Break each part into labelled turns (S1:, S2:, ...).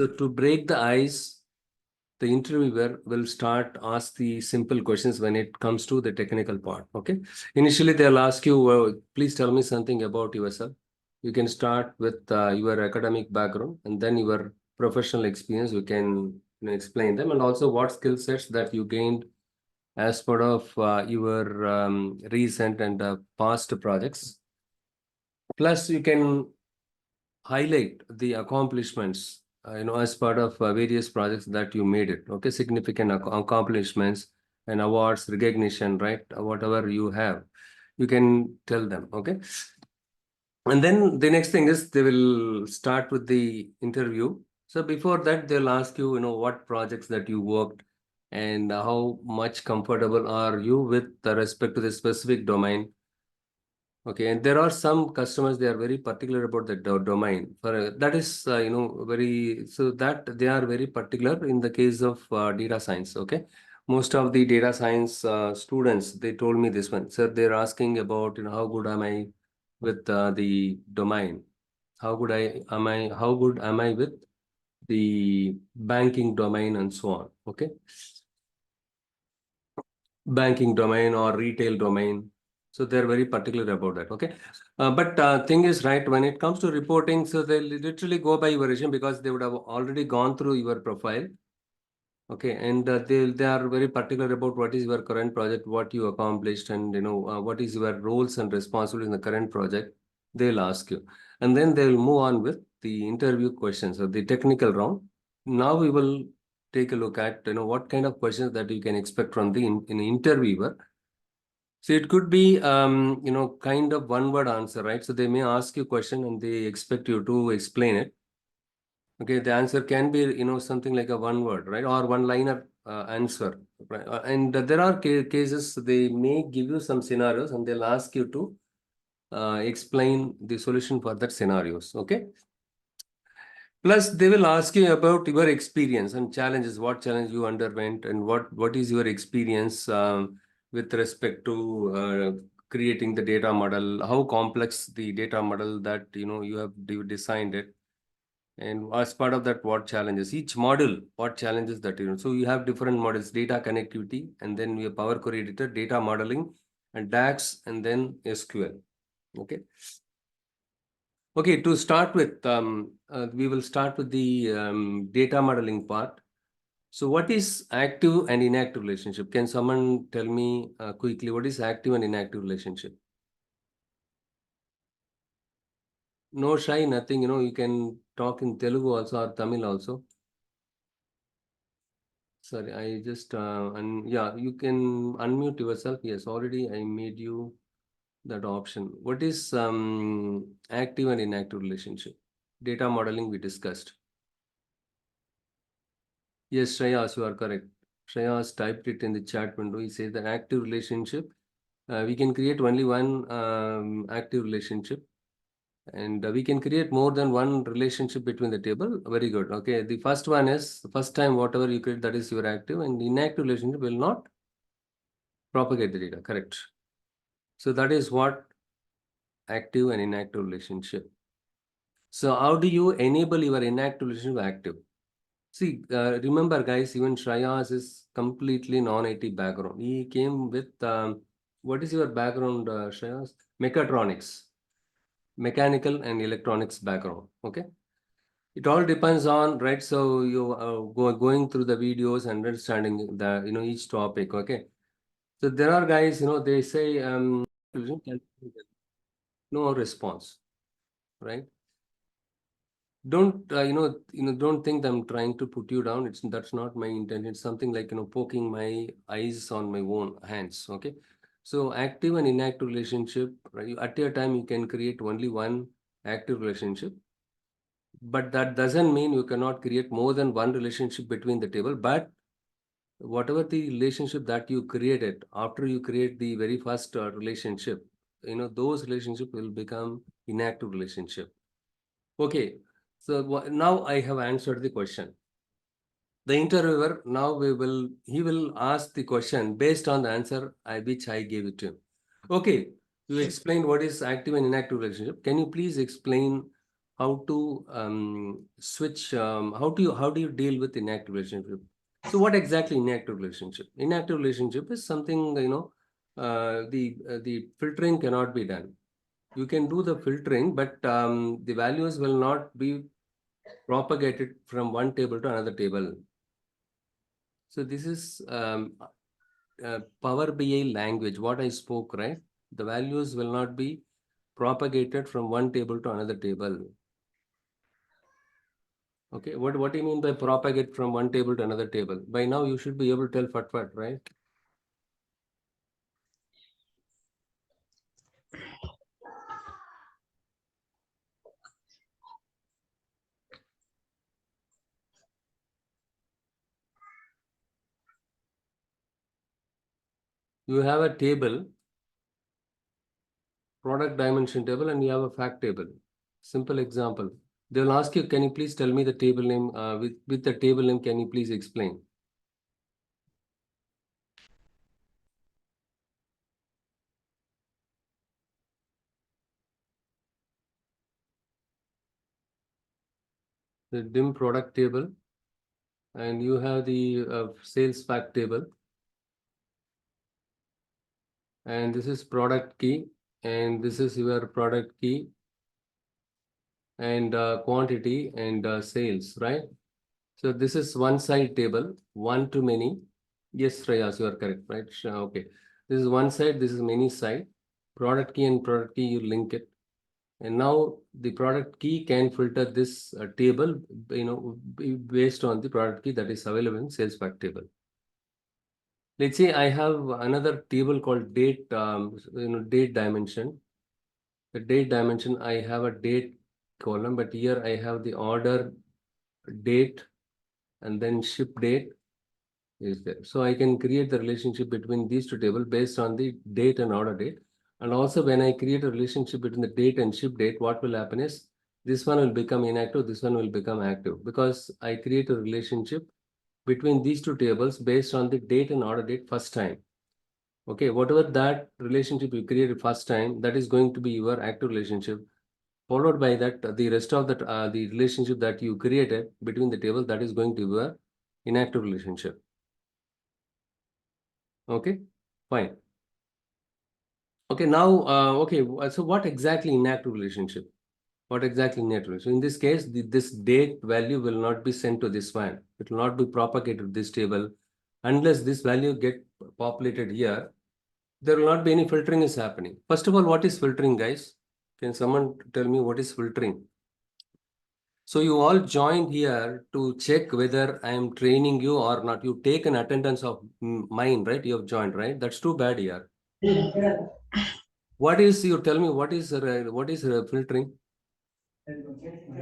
S1: So to break the ice, the interviewer will start ask the simple questions when it comes to the technical part. Okay. Initially, they'll ask you, please tell me something about yourself. You can start with your academic background and then your professional experience. You can explain them, and also what skill sets that you gained as part of your recent and past projects. Plus, you can highlight the accomplishments, as part of various projects that you made it. Okay, significant accomplishments and awards, recognition, right? Whatever you have, you can tell them. Okay. And then the next thing is they will start with the interview. So before that, they'll ask you, what projects that you worked and how much comfortable are you with respect to the specific domain. Okay, and there are some customers, they are very particular about the domain. For that is, very, so that they are very particular in the case of data science. Okay, most of the data science students, they told me this one. Sir, they're asking about, how good am I with the domain? How good how good am I with the banking domain and so on? Okay, banking domain or retail domain. So they're very particular about that. Okay. But thing is, right, when it comes to reporting, so they literally go by your resume because they would have already gone through your profile. Okay. And they are very particular about what is your current project, what you accomplished, and, what is your roles and responsibilities in the current project. They'll ask you. And then they'll move on with the interview questions or the technical round. Now we will take a look at, what kind of questions that you can expect from the interviewer. So it could be, kind of one word answer, right? So they may ask you a question and they expect you to explain it. Okay, the answer can be, something like a one word, right? Or one liner answer, right? And there are cases, they may give you some scenarios and they'll ask you to explain the solution for that scenarios. Okay. Plus, they will ask you about your experience and challenges, what challenge you underwent, and what is your experience with respect to creating the data model, how complex the data model that you have designed it, and as part of that, what challenges each model, what challenges that So you have different models: data connectivity, and then we have Power Query Editor, data modeling, and DAX, and then SQL. Okay. Okay, to start with, we will start with the data modeling part. So what is active and inactive relationship? Can someone tell me quickly what is active and inactive relationship? No shy, nothing, you can talk in Telugu also or Tamil also. Sorry, I just, yeah, you can unmute yourself. Yes, already I made you that option. What is active and inactive relationship? Data modeling we discussed. Yes, Shreyas, you are correct. Shreyas typed it in the chat window. He says that active relationship, we can create only one active relationship, and we can create more than one relationship between the table. Very good. Okay, the first one is the first time whatever you create, that is your active, and inactive relationship will not propagate the data. Correct. So that is what active and inactive relationship. So how do you enable your inactive relationship active? See, remember guys, even Shreyas is completely non-IT background. He came with, what is your background, Shreyas? Mechatronics, mechanical and electronics background, okay? It all depends on, right? So you going through the videos and understanding the, each topic, okay? So there are guys, they say, no response, right? Don't don't think I'm trying to put you down. That's not my intent. It's something like poking my eyes on my own hands. Okay, so active and inactive relationship, right? At a time you can create only one active relationship, but that doesn't mean you cannot create more than one relationship between the table. But whatever the relationship that you created after you create the very first relationship, those relationship will become inactive relationship. Okay, so now I have answered the question. The interviewer now he will ask the question based on the answer which I gave it to him. Okay, you explained what is active and inactive relationship. Can you please explain how to switch, how do you deal with inactive relationship? So what exactly inactive relationship? Inactive relationship is something, the filtering cannot be done. You can do the filtering, but the values will not be propagated from one table to another table. So this is Power BI language, what I spoke, right? The values will not be propagated from one table to another table. Okay, what do you mean by propagate from one table to another table? By now you should be able to tell fat, right? You have a table, product dimension table, and you have a fact table. Simple example. They will ask you, can you please tell me the table name? With the table name, can you please explain? The dim product table, and you have the sales fact table, and this is product key, and this is your product key, and quantity and sales, right? So this is one side table, one to many. Yes, Shreyas, you are correct, right? Okay. This is one side, this is many side. Product key and product key, you link it. And now the product key can filter this table, based on the product key that is available in sales fact table. Let's say I have another table called date, date dimension. The date dimension, I have a date column, but here I have the order date and then ship date is there. So I can create the relationship between these two tables based on the date and order date. And also when I create a relationship between the date and ship date, what will happen is this one will become inactive, this one will become active, because I create a relationship between these two tables based on the date and order date first time. Okay, whatever that relationship you created first time, that is going to be your active relationship. Followed by that, the rest of that, the relationship that you created between the tables, that is going to be your inactive relationship. Okay, fine. Okay, now, so what exactly inactive relationship? What exactly inactive relationship? In this case, this date value will not be sent to this one. It will not be propagated to this table unless this value get populated here. There will not be any filtering is happening. First of all, what is filtering, guys? Can someone tell me what is filtering? So you all joined here to check whether I am training you or not. You take an attendance of mine, right? You have joined, right? That's too bad here. What is, you tell me, what is filtering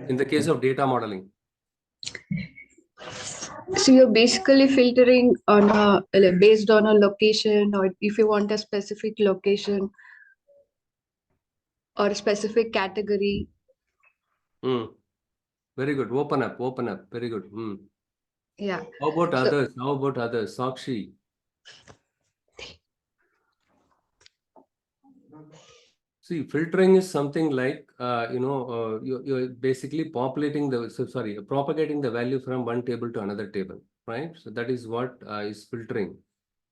S1: in the case of data modeling?
S2: So you're basically filtering on like based on a location, or if you want a specific location or a specific category.
S1: Very good. Open up. Very good.
S2: Yeah.
S1: How about
S2: So
S1: others? Sakshi. See, filtering is something like, you're basically propagating the value from one table to another table, right? So that is what is filtering.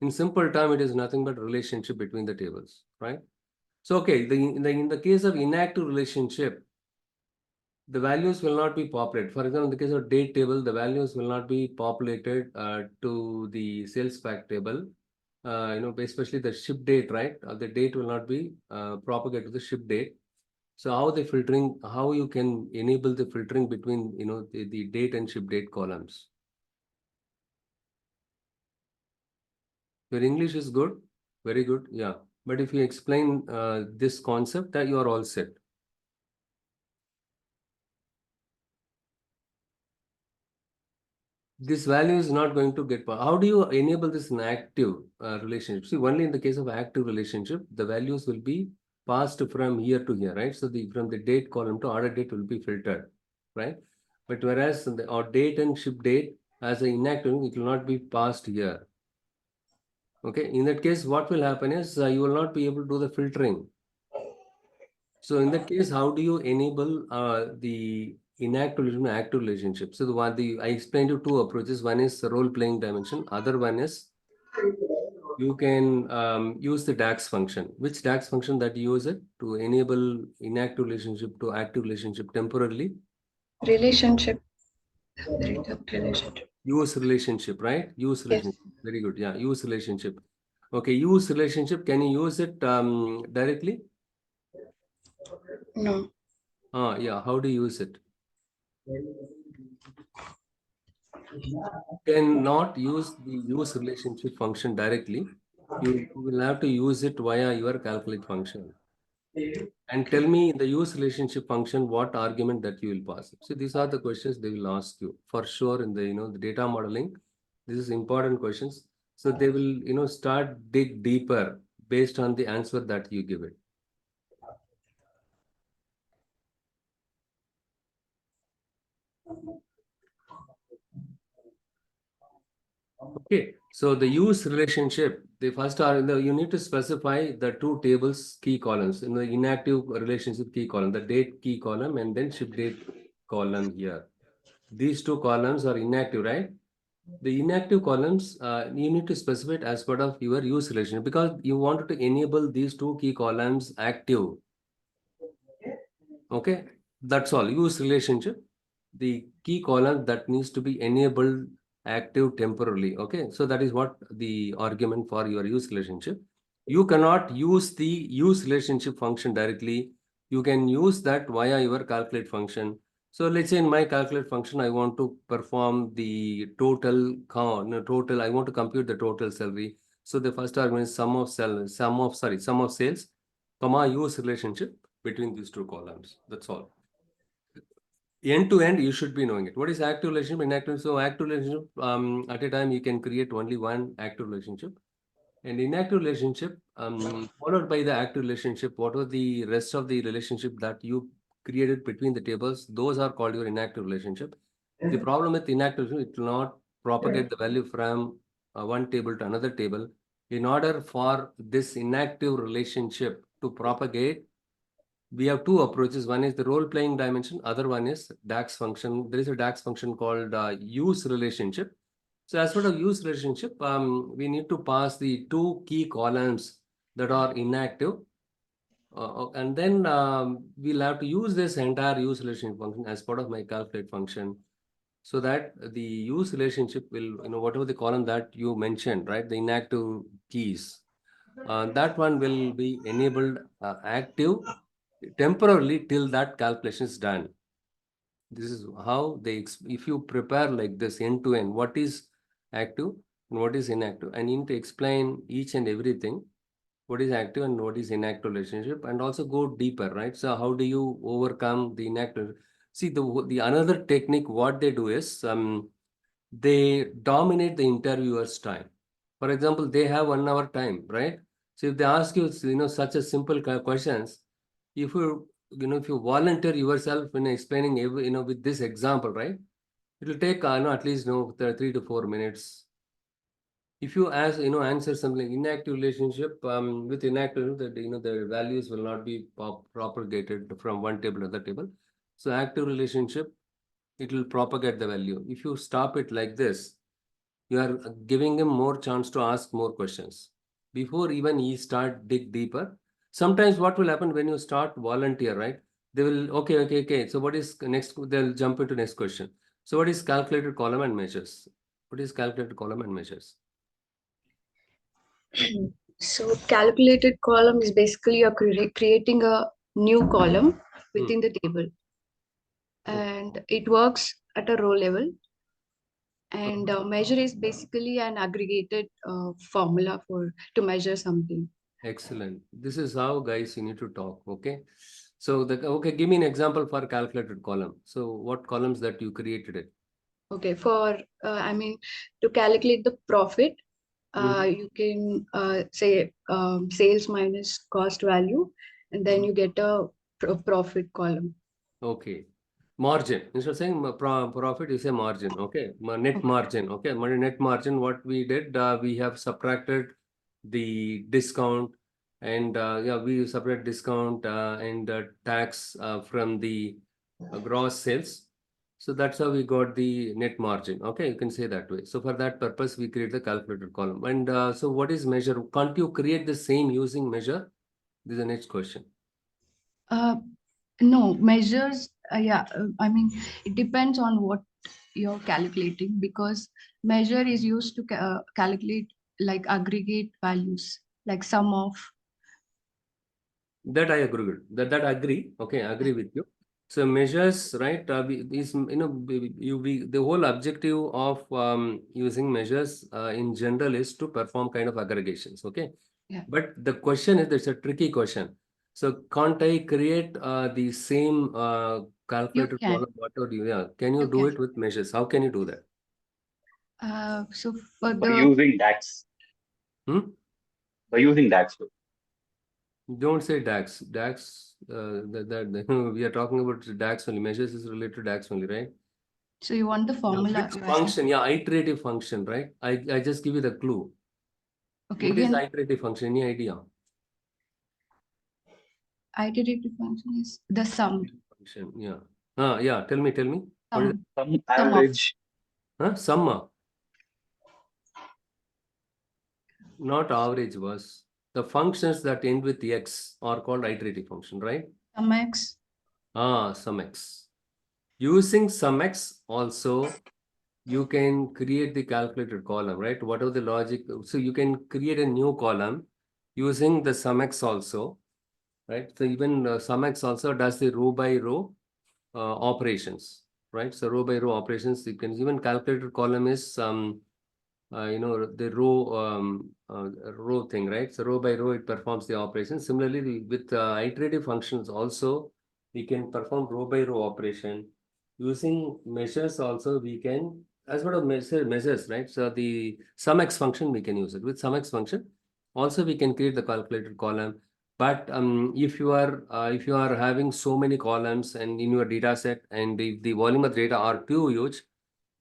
S1: In simple term, it is nothing but relationship between the tables, right? So, okay, in the case of inactive relationship, the values will not be populated. For example, in the case of date table, the values will not be populated to the sales fact table. Especially the ship date, right? The date will not be propagated to the ship date. So how you can enable the filtering between, the date and ship date columns? Your English is good, very good, yeah. But if you explain this concept, that you are all set. This value is not going to get. How do you enable this in active relationship? See, only in the case of active relationship, the values will be passed from here to here, right? So from the date column to order date will be filtered, right? But whereas our date and ship date as an inactive, it will not be passed here. Okay, in that case, what will happen is you will not be able to do the filtering. So in that case, how do you enable the inactive relationship and active relationship? So I explained you two approaches. One is the role-playing dimension. Other one is you can use the DAX function. Which DAX function that you use it to enable inactive relationship to active relationship temporarily?
S2: Relationship. Relationship.
S1: Use relationship, right? Use
S2: Yes.
S1: relationship. Very good. Yeah, use relationship. Okay, use relationship. Can you use it directly?
S2: No.
S1: Yeah. How do you use it? Cannot use the use relationship function directly. You will have to use it via your calculate function. And tell me in the use relationship function what argument that you will pass. So these are the questions they will ask you for sure in the the data modeling. This is important questions. So they will start dig deeper based on the answer that you give it. Okay, so the use relationship, the first are you need to specify the two tables key columns in the inactive relationship key column, the date key column and then ship date column here. These two columns are inactive, right? The inactive columns, you need to specify it as part of your use relationship because you wanted to enable these two key columns active. Okay, that's all. Use relationship, the key column that needs to be enabled active temporarily. Okay, so that is what the argument for your use relationship. You cannot use the use relationship function directly. You can use that via your calculate function. So let's say in my calculate function, I want to perform the total count, total. I want to compute the total salary. So the first argument is sum of sales, comma use relationship between these two columns. That's all. End to end, you should be knowing it. What is active relationship, inactive? So active relationship, at a time you can create only one active relationship. And inactive relationship, followed by the active relationship, what are the rest of the relationship that you created between the tables? Those are called your inactive relationship. The problem with inactive relationship, it will not propagate the value from one table to another table. In order for this inactive relationship to propagate, we have two approaches. One is the role-playing dimension. Other one is DAX function. There is a DAX function called use relationship. So as part of use relationship, we need to pass the two key columns that are inactive. And then we'll have to use this entire use relationship function as part of my calculate function so that the use relationship will, whatever the column that you mentioned, right, the inactive keys, that one will be enabled active temporarily till that calculation is done. This is how if you prepare like this end to end, what is active and what is inactive, and you need to explain each and everything, what is active and what is inactive relationship, and also go deeper, right? So how do you overcome the inactive? See, the another technique, what they do is they dominate the interviewer's time. For example, they have 1 hour time, right? So if they ask you, such a simple questions, if if you volunteer yourself in explaining every, with this example, right? It will take, at least, 3 to 4 minutes. If you answer something like inactive relationship, with inactive, the values will not be propagated from one table to another table. So active relationship, it will propagate the value. If you stop it like this, you are giving him more chance to ask more questions before even he start dig deeper. Sometimes what will happen when you start volunteer, right? They will, okay. So what is next? They'll jump into next question. So what is calculated column and measures? What is calculated column and measures?
S2: So calculated column is basically you're creating a new column within the table. And it works at a row level. And measure is basically an aggregated formula to measure something.
S1: Excellent. This is how, guys, you need to talk. Okay. So give me an example for calculated column. So what columns that you created it?
S2: Okay, to calculate the profit, you can say sales minus cost value, and then you get a profit column.
S1: Okay. Margin. Instead of saying profit, you say margin. Okay. Net margin. Okay. Net margin, what we did, we have subtracted the discount And yeah, we separate discount and tax from the gross sales. So that's how we got the net margin. Okay, you can say that way. So for that purpose, we create the calculated column. And so what is measure? Can't you create the same using measure? This is the next question.
S2: No, measures, I mean, it depends on what you're calculating, because measure is used to calculate like aggregate values, like sum of.
S1: That I agree with. That I agree. Okay, I agree with you. So measures, right? Is the whole objective of using measures in general is to perform kind of aggregations. Okay.
S2: Yeah.
S1: But the question is, it's a tricky question. So can't I create the same calculated
S2: can.
S1: column? Whatever you, yeah. Can you
S2: You
S1: do
S2: can.
S1: it with measures? How can you do that?
S2: So for
S3: By
S2: the
S3: using DAX.
S1: Hmm?
S3: By using DAX.
S1: Don't say DAX. DAX, we are talking about DAX only. Measures is related to DAX only, right?
S2: so you want the formula?
S1: Which
S2: you're asking?
S1: function? Yeah, iterative function, right? I just give you the clue.
S2: Okay,
S1: What is
S2: again,
S1: iterative function? Any idea?
S2: iterative function is the sum.
S1: Function, yeah. Yeah, tell me. What is it?
S2: Sum.
S3: Some average.
S1: Summa. Not average was. The functions that end with x are called iterative function, right?
S2: Sum x.
S1: Sum x. Using sum x also, you can create the calculated column, right? Whatever the logic. So you can create a new column using the sum x also, right? So even sum x also does the row by row operations, right? So row by row operations, you can even calculated column is the row thing, right? So row by row it performs the operation. Similarly, with iterative functions also, we can perform row by row operation. Using measures also, we can, as what of measures, right? So the sum x function, we can use it. With sum x function, also we can create the calculated column. But if you are having so many columns and in your data set, and if the volume of data are too huge,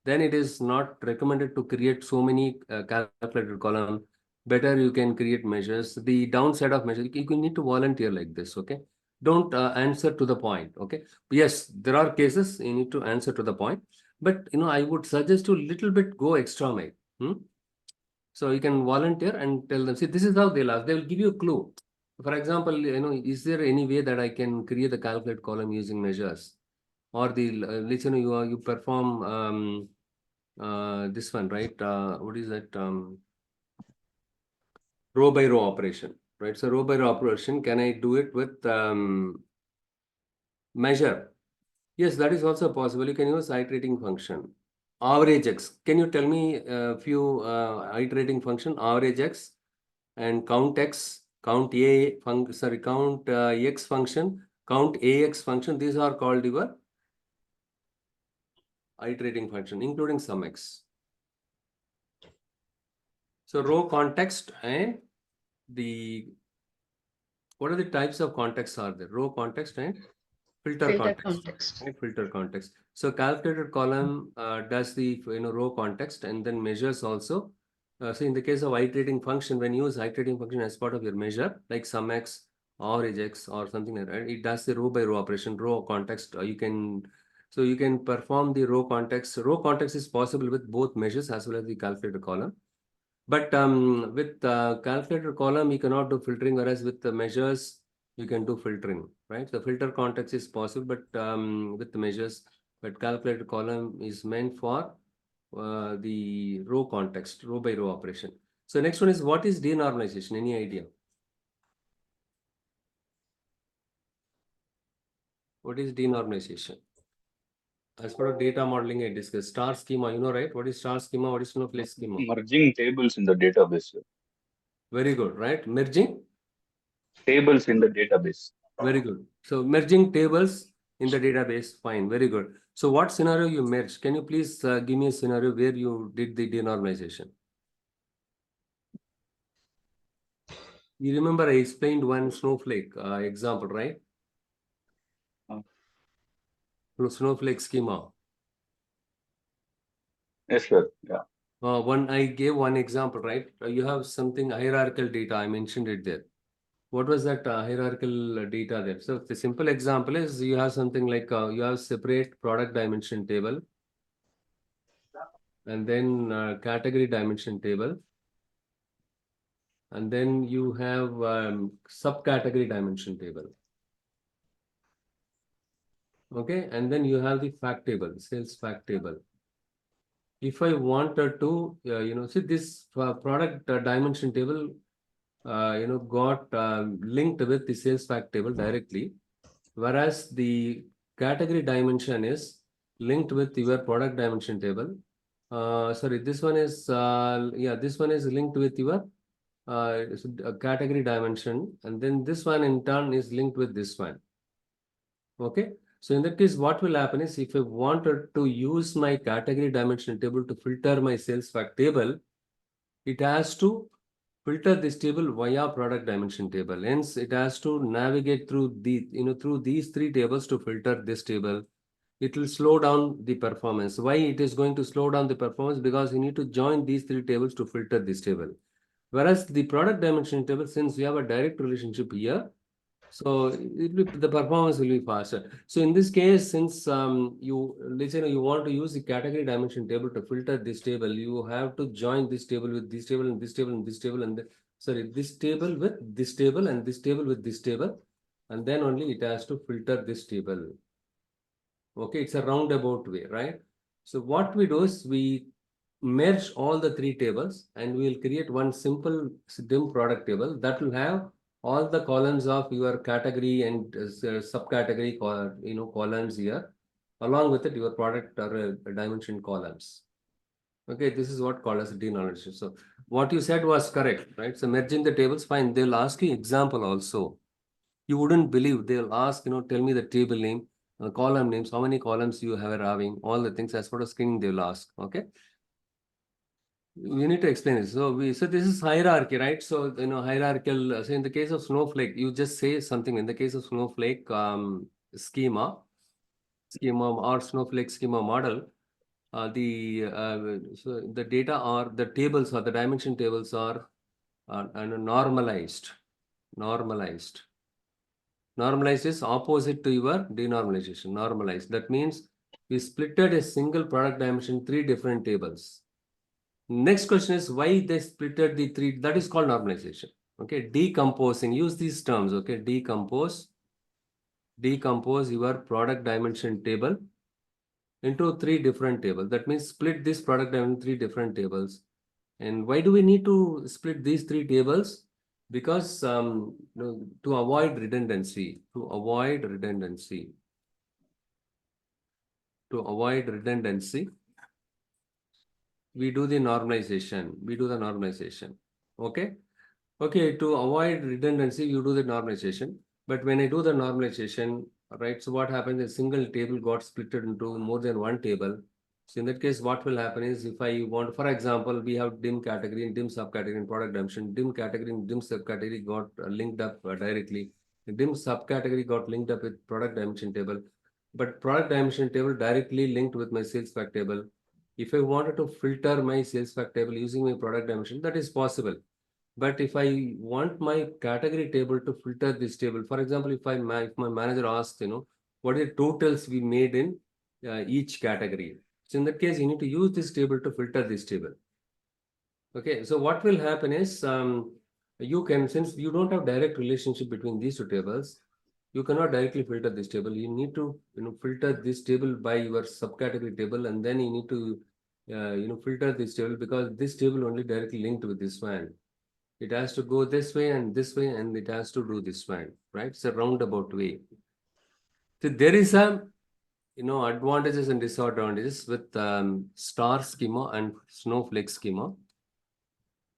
S1: then it is not recommended to create so many calculated column. Better you can create measures. The downside of measures, you need to volunteer like this, okay? Don't answer to the point, okay? Yes, there are cases you need to answer to the point, but I would suggest you little bit go extra mile. So you can volunteer and tell them, see, this is how they'll ask. They will give you a clue. For example, is there any way that I can create the calculate column using measures? Or the let's you perform this one, right? What is that? Row by row operation, right? So row by row operation, can I do it with measure? Yes, that is also possible. You can use iterating function. Average x. Can you tell me a few iterating function? Average x and count x, count count x function, count ax function. These are called your iterating function, including sum x. So row context and what are the types of contexts are there? Row context and filter context. Right? Filter context. So calculated column does the row context and then measures also. So in the case of iterating function, when you use iterating function as part of your measure, like sum x, average x, or something like that, it does the row by row operation. Row context, you can perform the row context. Row context is possible with both measures as well as the calculated column. But with calculated column, you cannot do filtering, whereas with the measures, you can do filtering, right? The filter context is possible, but with the measures, but calculated column is meant for the row context, row by row operation. So next one is, what is denormalization? Any idea? What is denormalization? As part of data modeling, I discussed star schema, right? What is star schema? What is snowflake schema?
S3: Merging tables in the database.
S1: Very good, right? Merging
S3: Tables in the database.
S1: very good. So merging tables in the database, fine, very good. So what scenario you merged? Can you please give me a scenario where you did the denormalization? You remember I explained one snowflake example, right? Snowflake schema.
S3: Yes, sir. Yeah.
S1: I gave one example, right? You have something hierarchical data. I mentioned it there. What was that hierarchical data there? So the simple example is you have something like you have separate product dimension table and then category dimension table. And then you have subcategory dimension table. Okay, and then you have the fact table, sales fact table. If I wanted to, see this product dimension table, got linked with the sales fact table directly, whereas the category dimension is linked with your product dimension table. Sorry, this one is, this one is linked with your category dimension, and then this one in turn is linked with this one. Okay, so in that case, what will happen is if I wanted to use my category dimension table to filter my sales fact table, it has to filter this table via product dimension table. Hence, it has to navigate through through these three tables to filter this table. It will slow down the performance. Why it is going to slow down the performance? Because you need to join these three tables to filter this table. Whereas the product dimension table, since we have a direct relationship here, so the performance will be faster. So in this case, since let's say you want to use the category dimension table to filter this table, you have to join this table with this table and this table and this table and this table with this table and this table with this table, and then only it has to filter this table. Okay, it's a roundabout way, right? So what we do is we merge all the three tables and we will create one simple dim product table that will have all the columns of your category and subcategory columns here, along with it your product dimension columns. Okay, this is what called as denormalization. So what you said was correct, right? So merging the tables, fine. They'll ask you example also. You wouldn't believe, they'll ask, tell me the table name, column names, how many columns you have having, all the things as part of screening they'll ask. Okay. You need to explain it. So this is hierarchy, right? So hierarchical. So in the case of Snowflake, you just say something. In the case of Snowflake schema or Snowflake schema model, so the data or the tables or the dimension tables are normalized. Normalized. Normalized is opposite to your denormalization. Normalized. That means we splitted a single product dimension 3 different tables. Next question is why they splitted the 3. That is called normalization. Okay, decomposing. Use these terms. Okay, decompose your product dimension table into 3 different tables. That means split this product dimension in 3 different tables. And why do we need to split these 3 tables? Because to avoid redundancy. To avoid redundancy. We do the normalization. Okay. To avoid redundancy, you do the normalization. But when I do the normalization, right, so what happens, a single table got split into more than one table. So in that case, what will happen is if I want, for example, we have dim category and dim subcategory and product dimension. Dim category and dim subcategory got linked up directly. The dim subcategory got linked up with product dimension table. But product dimension table directly linked with my sales fact table. If I wanted to filter my sales fact table using my product dimension, that is possible. But if I want my category table to filter this table, for example, if my manager asks, what are the totals we made in each category? So in that case, you need to use this table to filter this table. Okay, so what will happen is you can, since you don't have direct relationship between these 2 tables, you cannot directly filter this table. You need to filter this table by your subcategory table, and then you need to filter this table because this table only directly linked with this one. It has to go this way, and it has to do this one, right? It's a roundabout way. So there is a, advantages and disadvantages with star schema and Snowflake schema.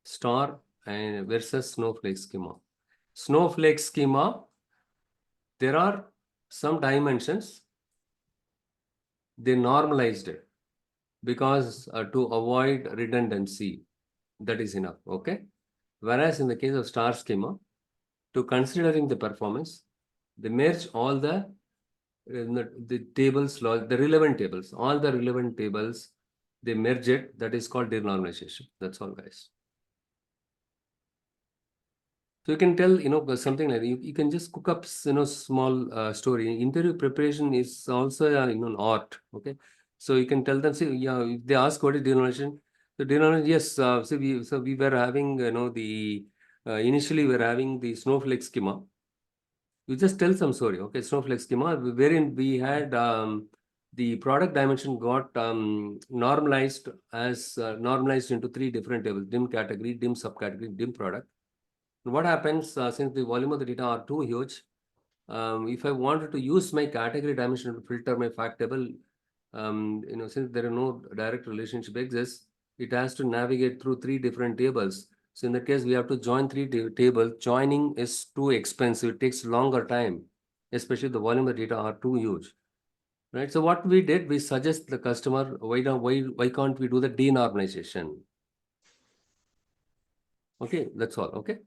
S1: Star and versus Snowflake schema. Snowflake schema, there are some dimensions. They normalized it because to avoid redundancy. That is enough. Okay. Whereas in the case of star schema, to considering the performance, they merge all the tables, the relevant tables, all the relevant tables, they merge it. That is called denormalization. That's all, guys. So you can tell, something like you can just cook up, small story. Interview preparation is also, an art. Okay. So you can tell them, see, yeah, if they ask what is denomination, the denomination, yes, so we were having, initially we were having the snowflake schema. You just tell some story, okay? Snowflake schema, wherein we had the product dimension got normalized into 3 different tables: dim category, dim subcategory, dim product. What happens since the volume of the data are too huge? If I wanted to use my category dimension to filter my fact table, since there are no direct relationship exists, it has to navigate through 3 different tables. So in that case, we have to join 3 tables. Joining is too expensive. It takes longer time, especially the volume of data are too huge. Right. So what we did, we suggest the customer, why can't we do the denormalization? Okay, that's all. Okay.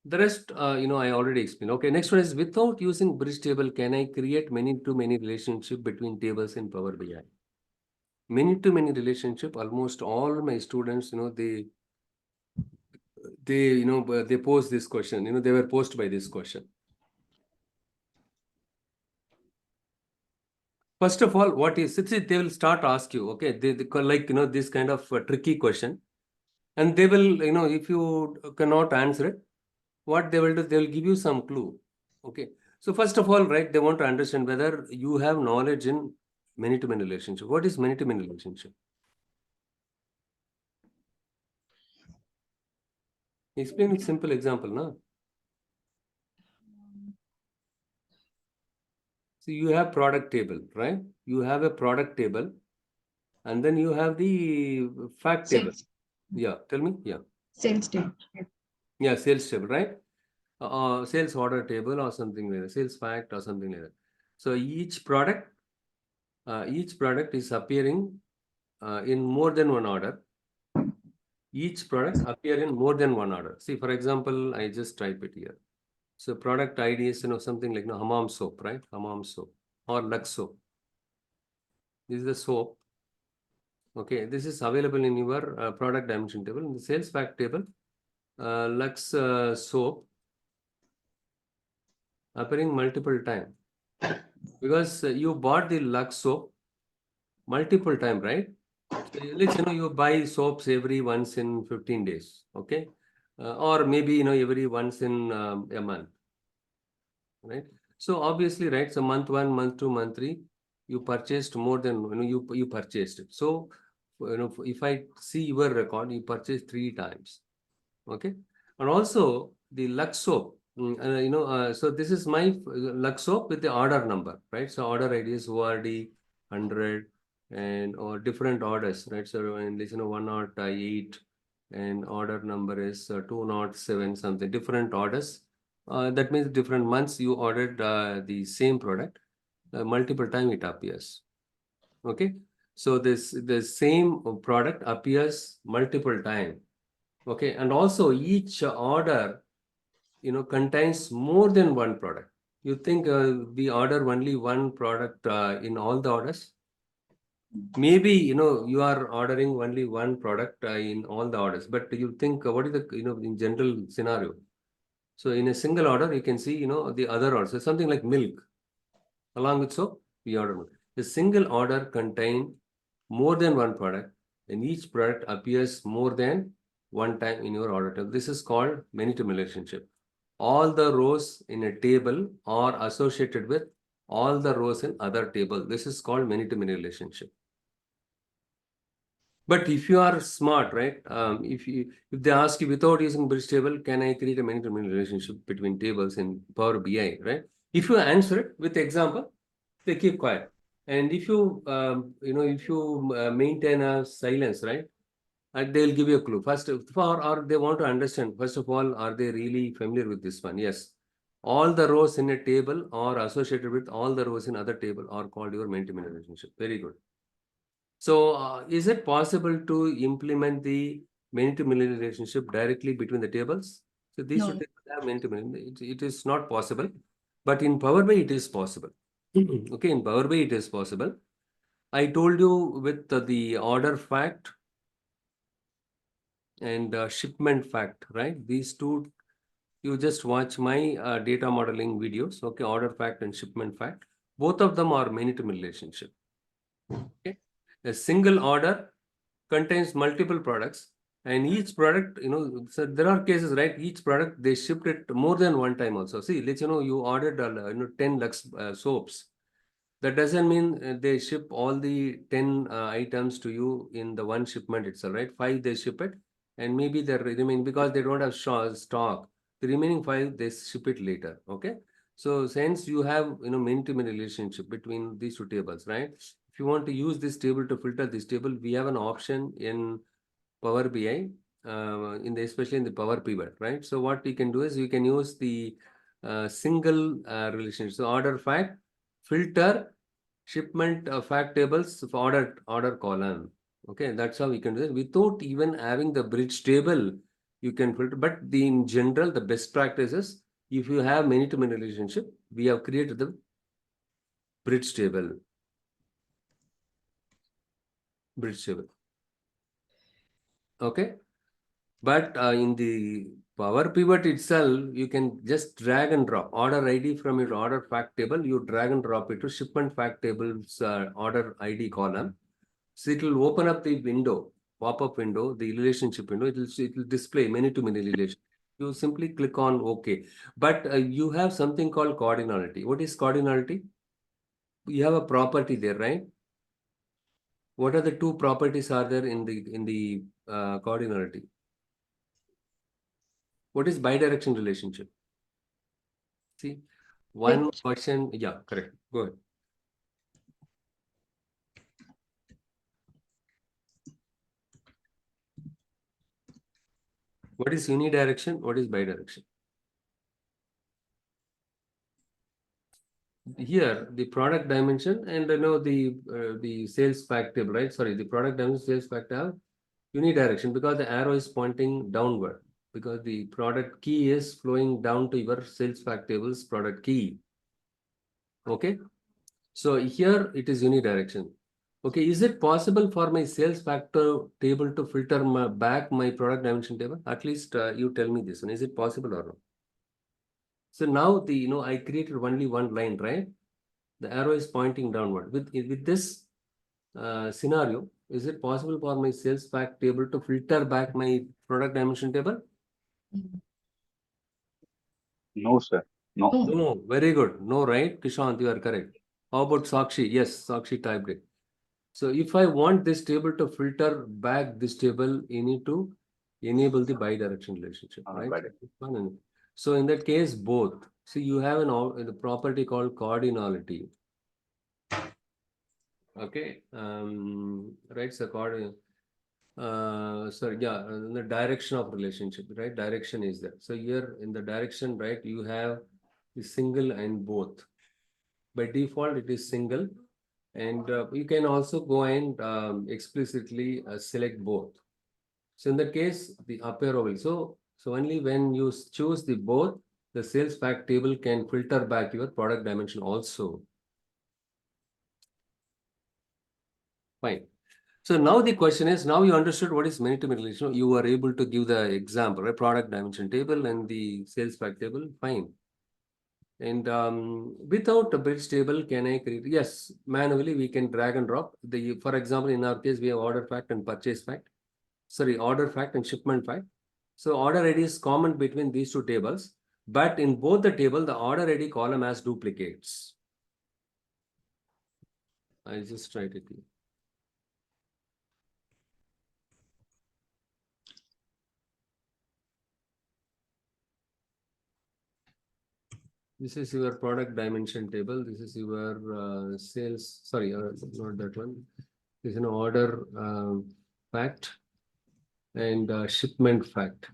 S1: The rest, I already explained. Okay, next one is, without using bridge table, can I create many-to-many relationship between tables in Power BI? Many-to-many relationship, almost all my students, they pose this question, they were posed by this question. First of all, what is, they will start ask you, okay, they like, this kind of tricky question. And they will, if you cannot answer it, what they will do, they will give you some clue. Okay. So first of all, right, they want to understand whether you have knowledge in many-to-many relationship. What is many-to-many relationship? Explain with simple example, no? So you have product table, right? You have a product table, and then you have the fact table.
S2: Sales.
S1: Yeah, tell me. Yeah.
S2: Sales table.
S1: Yeah, sales table, right? Sales order table or something like that, sales fact or something like that. So each product is appearing in more than one order. Each product appear in more than one order. See, for example, I just type it here. So product ID is, something like Hammam soap, right? Hammam soap or Lux soap. This is the soap. Okay, this is available in your product dimension table. In the sales fact table, Lux soap appearing multiple time because you bought the Lux soap multiple time, right? So let's you buy soaps every once in 15 days, okay? Or maybe every once in a month, right? So obviously, right? So month 1, month 2, month 3, you purchased more than you purchased it. So if I see your record, you purchased 3 times, okay? And also the Lux soap, so this is my Lux soap with the order number, right? So order ID is ORD 100 and or different orders, right? So and 108 and order number is 207 something, different orders. That means different months you ordered the same product, multiple time it appears. Okay, so the same product appears multiple time. Okay, and also each order, contains more than one product. You think we order only one product in all the orders? Maybe, you are ordering only one product in all the orders, but you think what is the, in general scenario? So in a single order, you can see, the other orders. So something like milk. Along with soap, we order milk. A single order contain more than one product, and each product appears more than one time in your order table. This is called many-to-many relationship. All the rows in a table are associated with all the rows in other table. This is called many-to-many relationship. But if you are smart, right? If they ask you without using bridge table, can I create a many-to-many relationship between tables in Power BI, right? If you answer it with example, they keep quiet. And if you maintain a silence, right? They'll give you a clue. First, or they want to understand. First of all, are they really familiar with this one? Yes. All the rows in a table are associated with all the rows in other table are called your many-to-many relationship. Very good. So, is it possible to implement the many-to-many relationship directly between the tables? So these
S2: No.
S1: two tables have many-to-many. It is not possible, but in Power BI it is possible. Okay, in Power BI it is possible. I told you with the order fact and shipment fact, right? These two you just watch my data modeling videos, okay, order fact and shipment fact. Both of them are many-to-many relationship. Okay. A single order contains multiple products, and each product, so there are cases, right? Each product they shipped it more than one time also. See, let's you ordered 10 Lux soaps. That doesn't mean they ship all the 10 items to you in the one shipment itself, right? 5 they ship it, and maybe the remaining, because they don't have stock, the remaining 5 they ship it later. Okay. So since you have many-to-many relationship between these two tables, right? If you want to use this table to filter this table, we have an option in Power BI, especially in the Power Pivot, right? So what we can do is you can use the single relationship. So order fact, filter, shipment fact tables for order column. Okay, that's how we can do it without even having the bridge table. You can filter, but in general, the best practice is if you have many-to-many relationship, we have created the bridge table. Okay, but in the Power Pivot itself, you can just drag and drop order ID from your order fact table. You drag and drop it to shipment fact table's order ID column. So it will open up the window, pop-up window, the relationship window. It will display many-to-many relations. You simply click on OK. But you have something called cardinality. What is cardinality? You have a property there, right? What are the two properties are there in the cardinality? What is bidirectional relationship? See, one
S2: Like-
S1: question. Yeah, correct. Go ahead. What is unidirection? What is bidirection? Here, the product dimension and the sales fact table, right? Sorry, the product dimension, sales fact have unidirection because the arrow is pointing downward, because the product key is flowing down to your sales fact table's product key. Okay, so here it is unidirection. Okay, is it possible for my sales factor table to filter back my product dimension table? At least you tell me this one. Is it possible or not? So now I created only one line, right? The arrow is pointing downward. With this scenario, is it possible for my sales fact table to filter back my product dimension table?
S3: No, sir. No.
S2: No.
S1: No, very good. No, right? Kishant, you are correct. How about Sakshi? Yes, Sakshi typed it. So if I want this table to filter back this table, you need to enable the bidirectional relationship, right?
S3: Bidirectional.
S1: So in that case, both. See, you have the property called cardinality. Okay. Right. So sorry, yeah, the direction of relationship, right? Direction is there. So here in the direction, right, you have the single and both. By default, it is single. And you can also go and explicitly select both. So in that case, the up arrow will. So only when you choose the both, the sales fact table can filter back your product dimension also. Fine. So now the question is, now you understood what is many-to-many relation. You are able to give the example, right? Product dimension table and the sales fact table. Fine. And without a bridge table, can I create? Yes, manually we can drag and drop. For example, in our case, we have order fact and purchase fact. Sorry, order fact and shipment fact. So order ID is common between these two tables, but in both the table, the order ID column has duplicates. I'll just write it here. This is your product dimension table. This is your sales. Sorry, not that one. This is an order fact and shipment fact.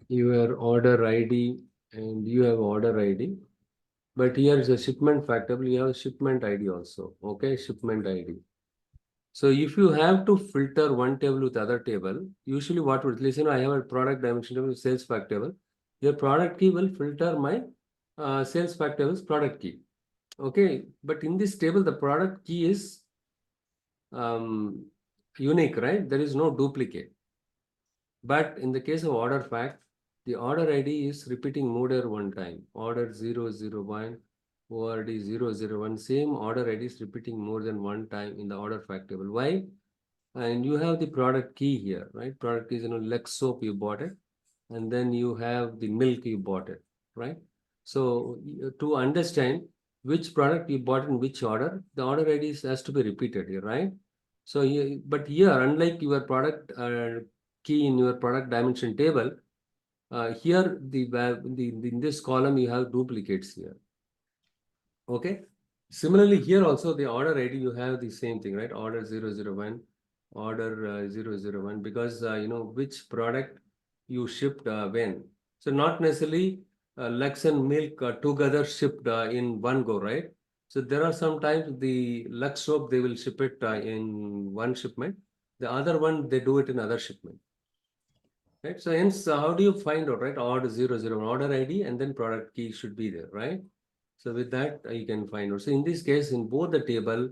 S1: Your order ID and you have order ID. But here is a shipment fact table. You have shipment ID also. Okay, shipment ID. So if you have to filter one table with other table, usually what would listen, I have a product dimension table, sales fact table. Your product key will filter my sales fact table's product key. Okay, but in this table, the product key is unique, right? There is no duplicate. But in the case of order fact, the order ID is repeating more than one time. Order 001, ORD 001, same order ID is repeating more than one time in the order fact table. Why? And you have the product key here, right? Product key is, Lux soap, you bought it. And then you have the milk, you bought it, right? So to understand which product you bought in which order, the order ID has to be repeated here, right? So but here, unlike your product key in your product dimension table, here in this column you have duplicates here. Okay. Similarly, here also the order ID you have the same thing, right? Order 001, order 001, because which product you shipped when. So not necessarily Lux and milk together shipped in one go, right? So there are sometimes the Lux soap they will ship it in one shipment. The other one they do it in other shipment. Right. So hence, how do you find out, right? Order 001, order ID, and then product key should be there, right? So with that, you can find out. So in this case, in both the table,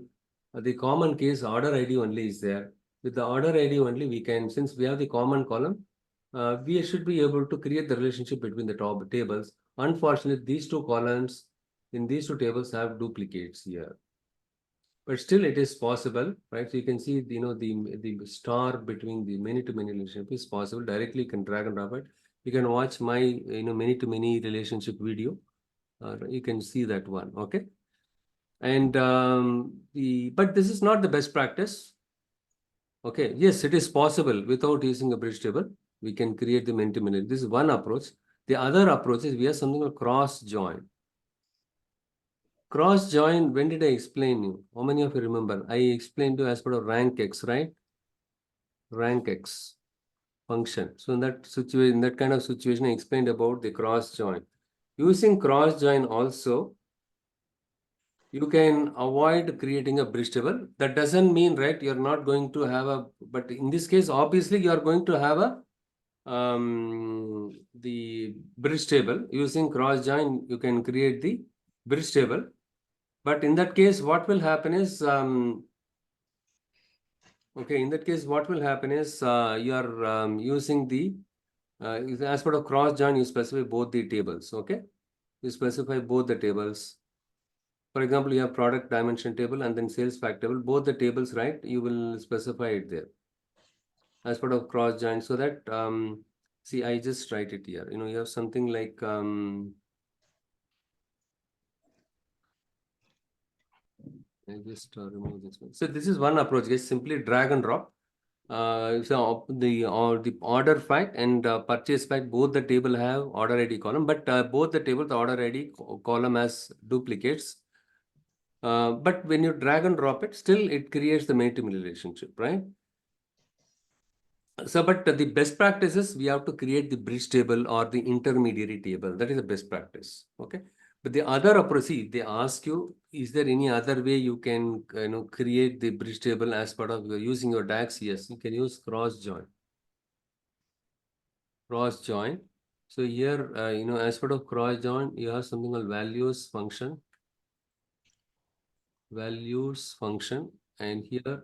S1: the common case order ID only is there. With the order ID only, we can, since we have the common column, we should be able to create the relationship between the top tables. Unfortunately, these two columns in these two tables have duplicates here. But still it is possible, right? So you can see, the star between the many-to-many relationship is possible. Directly you can drag and drop it. You can watch my, many-to-many relationship video. You can see that one, okay? And but this is not the best practice. Okay, yes, it is possible without using a bridge table. We can create the many-to-many. This is one approach. The other approach is we have something called cross join. Cross join, when did I explain you? How many of you remember? I explained to you as part of rank X, right? Rank X function. So in that situation, in that kind of situation, I explained about the cross join. Using cross join also, you can avoid creating a bridge table. That doesn't mean, right, you're not going to have a, but in this case, obviously, you are going to have a the bridge table. Using cross join, you can create the bridge table. But in that case, what will happen is, okay, in that case, what will happen is you are using the, as part of cross join, you specify both the tables, okay? You specify both the tables. For example, you have product dimension table and then sales fact table, both the tables, right? You will specify it there as part of cross join so that, see, I just write it here. You have something like, I just remove this one. So this is one approach, guys. Simply drag and drop. So the order fact and purchase fact, both the table have order ID column, but both the table, the order ID column has duplicates. But when you drag and drop it, still it creates the many-to-many relationship, right? So, but the best practice is we have to create the bridge table or the intermediary table. That is the best practice. Okay. But the other approach, see, they ask you, is there any other way you can create the bridge table as part of using your DAX? Yes, you can use cross join. Cross join. So here, as part of cross join, you have something called values function. Values function, and here,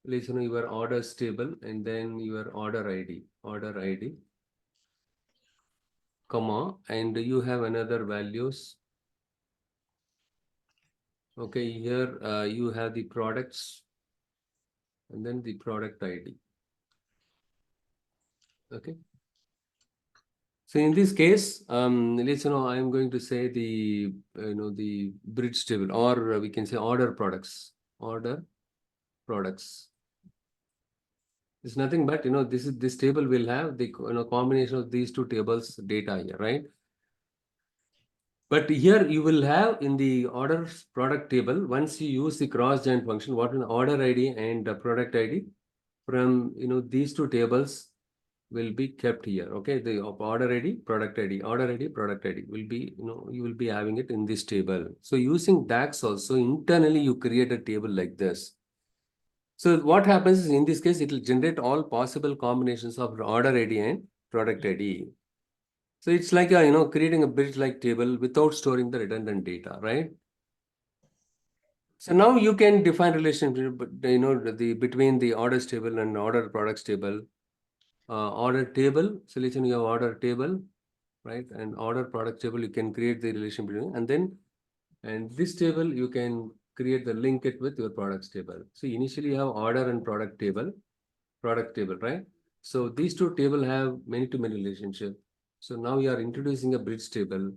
S1: please your orders table and then your order ID, comma, and you have another values. Okay, here you have the products and then the product ID. Okay. So in this case, let's I am going to say the the bridge table, or we can say order products. Order products. It's nothing but this table will have the combination of these two tables data here, right? But here you will have in the order product table, once you use the cross join function, what an order ID and product ID from these two tables will be kept here. Okay, the order ID, product ID, order ID, product ID will be, you will be having it in this table. So using DAX also, internally you create a table like this. So what happens is in this case, it will generate all possible combinations of order ID and product ID. So it's like creating a bridge-like table without storing the redundant data, right? So now you can define relationship, between the orders table and order products table. order table. Selection, you have order table, right? And order product table, you can create the relation between, and this table, you can create the link it with your products table. So initially you have order and product table, right? So these two table have many-to-many relationship. So now you are introducing a bridge table,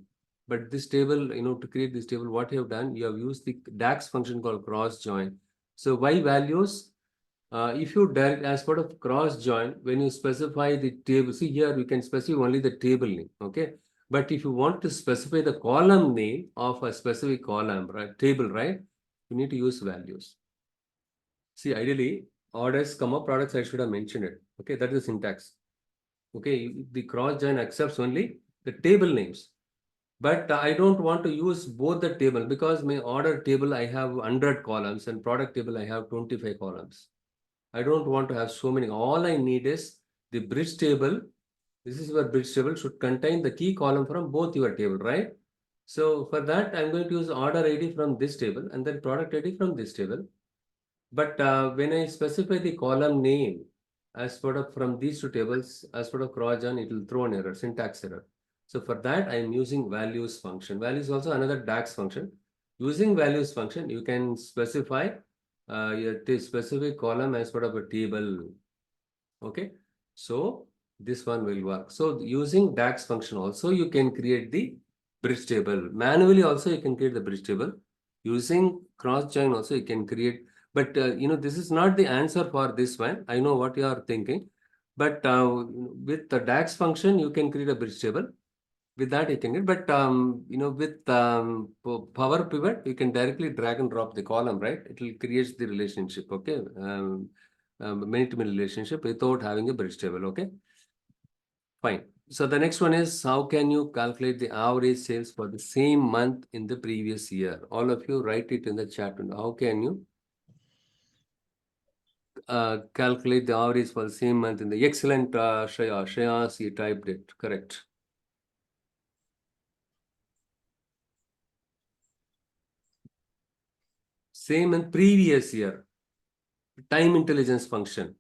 S1: but this table, to create this table, what you have done, you have used the DAX function called cross join. So why values? If you direct as part of cross join, when you specify the table, see here we can specify only the table name, okay? But if you want to specify the column name of a specific column, right, table, right, you need to use values. See, ideally, orders, comma, products, I should have mentioned it. Okay, that is syntax. Okay, the cross join accepts only the table names. But I don't want to use both the table because my order table, I have 100 columns and product table, I have 25 columns. I don't want to have so many. All I need is the bridge table. This is your bridge table should contain the key column from both your table, right? So for that, I'm going to use order ID from this table and then product ID from this table. But when I specify the column name as part of from these two tables, as part of cross join, it will throw an error, syntax error. So for that, I am using values function. Values also another DAX function. Using values function, you can specify your specific column as part of a table. Okay, so this one will work. So using DAX function also, you can create the bridge table. Manually also, you can create the bridge table. Using cross join also, you can create. But this is not the answer for this one. I know what you are thinking. But with the DAX function, you can create a bridge table. With that, you can get. But with Power Pivot, you can directly drag and drop the column, right? It will create the relationship. Okay, many-to-many relationship without having a bridge table. Okay, fine. So the next one is how can you calculate the average sales for the same month in the previous year? All of you write it in the chat. How can you calculate the average for the same month in the excellent Shreyas, you typed it correct. Same in previous year. Time intelligence function.